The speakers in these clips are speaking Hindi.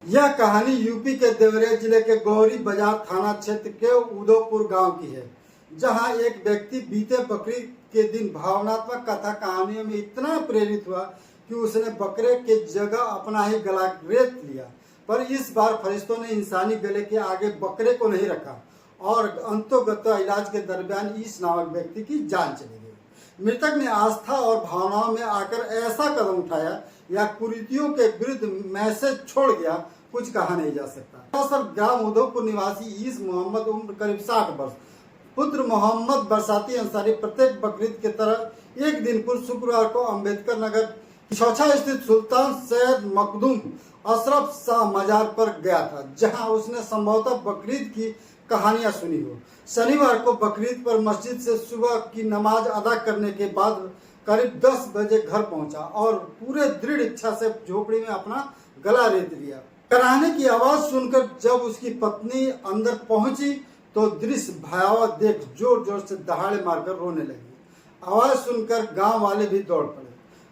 यह कहानी यूपी के देवरिया जिले के गौरी बाजार थाना क्षेत्र के उदयपुर गांव की है, जहां एक व्यक्ति बीते बकरीद के दिन भावनात्मक कथा कहानियों में इतना प्रेरित हुआ कि उसने बकरे के जगह अपना ही गला रेत लिया। पर इस बार फरिश्तों ने इंसानी गले के आगे बकरे को नहीं रखा और अंतोगत्वा इलाज के दरमियान इस नामक व्यक्ति की जान चली गई। मृतक ने आस्था और भावनाओं में आकर ऐसा कदम उठाया या कुरीतियों के विरुद्ध मैसेज छोड़ गया, कुछ कहा नहीं जा सकता। दरअसल ग्राम उदयपुर निवासी ईस मोहम्मद उम्र करीब 60 वर्ष, पुत्र मोहम्मद बरसाती अंसारी प्रत्येक बकरीद की तरह एक दिन पूर्व शुक्रवार को अम्बेडकर नगर शौछा स्थित सुल्तान सैयद मखदूम अशरफ शाह मजार पर गया था, जहां उसने संभवतः बकरीद की कहानियां सुनी हो। शनिवार को बकरीद पर मस्जिद से सुबह की नमाज अदा करने के बाद करीब 10 बजे घर पहुंचा और पूरे दृढ़ इच्छा से झोपड़ी में अपना गला रेत लिया। कराहने की आवाज सुनकर जब उसकी पत्नी अंदर पहुंची तो दृश्य भयावह देख जोर जोर से दहाड़े मारकर रोने लगी। आवाज सुनकर गांव वाले भी दौड़ पड़े।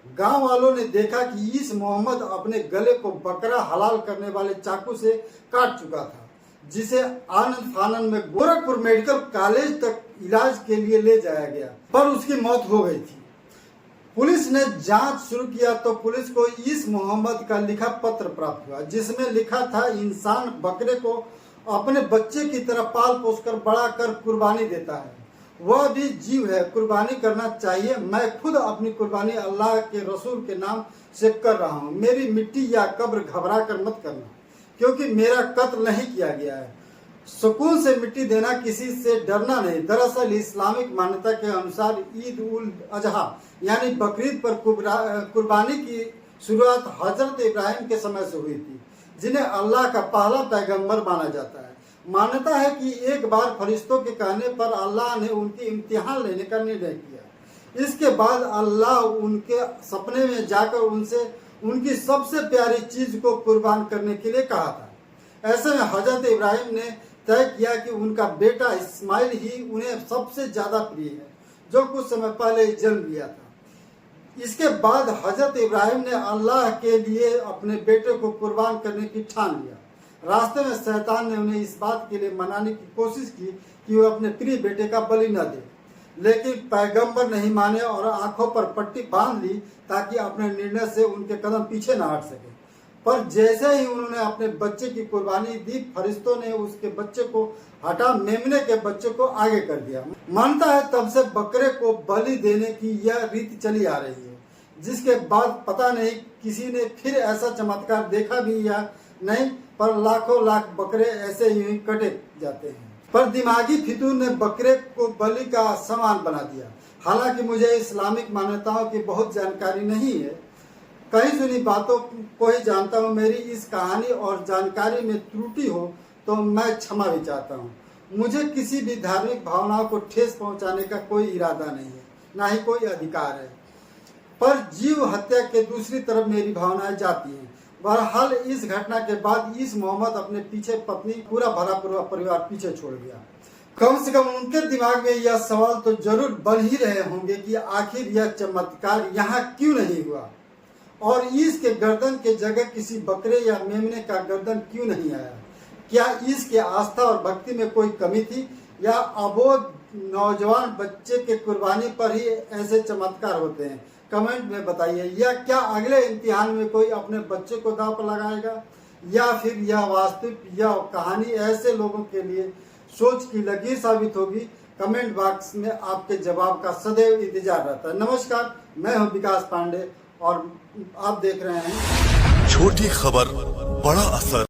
गांव वालों ने देखा कि ईस मोहम्मद अपने गले को बकरा हलाल करने वाले चाकू से काट चुका था, जिसे आनंद फानंद में गोरखपुर मेडिकल कॉलेज तक इलाज के लिए ले जाया गया, पर उसकी मौत हो गई थी। पुलिस ने जांच शुरू किया तो पुलिस को ईस मोहम्मद का लिखा पत्र प्राप्त हुआ, जिसमें लिखा था, इंसान बकरे को अपने बच्चे की तरह पाल पोस कर बड़ा कर कुर्बानी देता है। वह भी जीव है, कुर्बानी करना चाहिए। मैं खुद अपनी कुर्बानी अल्लाह के रसूल के नाम से कर रहा हूँ। मेरी मिट्टी या कब्र घबरा कर मत करना, क्योंकि मेरा कत्ल नहीं किया गया है। सुकून से मिट्टी देना, किसी से डरना नहीं। दरअसल इस्लामिक मान्यता के अनुसार ईद उल अजहा यानी बकरीद पर कुर्बानी की शुरुआत हजरत इब्राहिम के समय से हुई थी, जिन्हें अल्लाह का पहला पैगंबर माना जाता है। मान्यता है कि एक बार फरिश्तों के कहने पर अल्लाह ने उनकी इम्तिहान लेने का निर्णय किया। इसके बाद अल्लाह उनके सपने में जाकर उनसे उनकी सबसे प्यारी चीज को कुर्बान करने के लिए कहा था। ऐसे में हजरत इब्राहिम ने तय किया कि उनका बेटा इस्माइल ही उन्हें सबसे ज्यादा प्रिय है, जो कुछ समय पहले ही जन्म लिया था। इसके बाद हजरत इब्राहिम ने अल्लाह के लिए अपने बेटे को कुर्बान करने की ठान लिया। रास्ते में शैतान ने उन्हें इस बात के लिए मनाने की कोशिश की कि वो अपने प्रिय बेटे का बलि न दे, लेकिन पैगंबर नहीं माने और आंखों पर पट्टी बांध ली ताकि अपने निर्णय से उनके कदम पीछे न हट सके। पर जैसे ही उन्होंने अपने बच्चे की कुर्बानी दी, फरिश्तों ने उसके बच्चे को हटा मेमने के बच्चे को आगे कर दिया। मानता है तब से बकरे को बलि देने की यह रीति चली आ रही है, जिसके बाद पता नहीं किसी ने फिर ऐसा चमत्कार देखा भी या नहीं, पर लाखों लाख बकरे ऐसे ही कटे जाते हैं। पर दिमागी फितूर ने बकरे को बलि का सामान बना दिया। हालांकि मुझे इस्लामिक मान्यताओं की बहुत जानकारी नहीं है, कहीं सुनी बातों को ही जानता हूँ। मेरी इस कहानी और जानकारी में त्रुटि हो तो मैं क्षमा भी चाहता हूँ। मुझे किसी भी धार्मिक भावनाओं को ठेस पहुँचाने का कोई इरादा नहीं है, ना ही कोई अधिकार है। पर जीव हत्या के दूसरी तरफ मेरी भावनाएं जाती हैं। बहरहाल इस घटना के बाद ईस मोहम्मद अपने पीछे पत्नी पूरा भरा परिवार पीछे छोड़ गया। कम से कम उनके दिमाग में यह सवाल तो जरूर बन ही रहे होंगे कि आखिर यह चमत्कार यहाँ क्यों नहीं हुआ और ईस के गर्दन के जगह किसी बकरे या मेमने का गर्दन क्यों नहीं आया। क्या ईस के आस्था और भक्ति में कोई कमी थी या अबोध नौजवान बच्चे के कुर्बानी पर ही ऐसे चमत्कार होते हैं? कमेंट में बताइए। या क्या अगले इम्तिहान में कोई अपने बच्चे को दांव पर लगाएगा, या फिर यह वास्तविक यह कहानी ऐसे लोगों के लिए सोच की लकीर साबित होगी? कमेंट बॉक्स में आपके जवाब का सदैव इंतजार रहता है। नमस्कार, मैं हूं विकास पांडे और आप देख रहे हैं छोटी खबर बड़ा असर।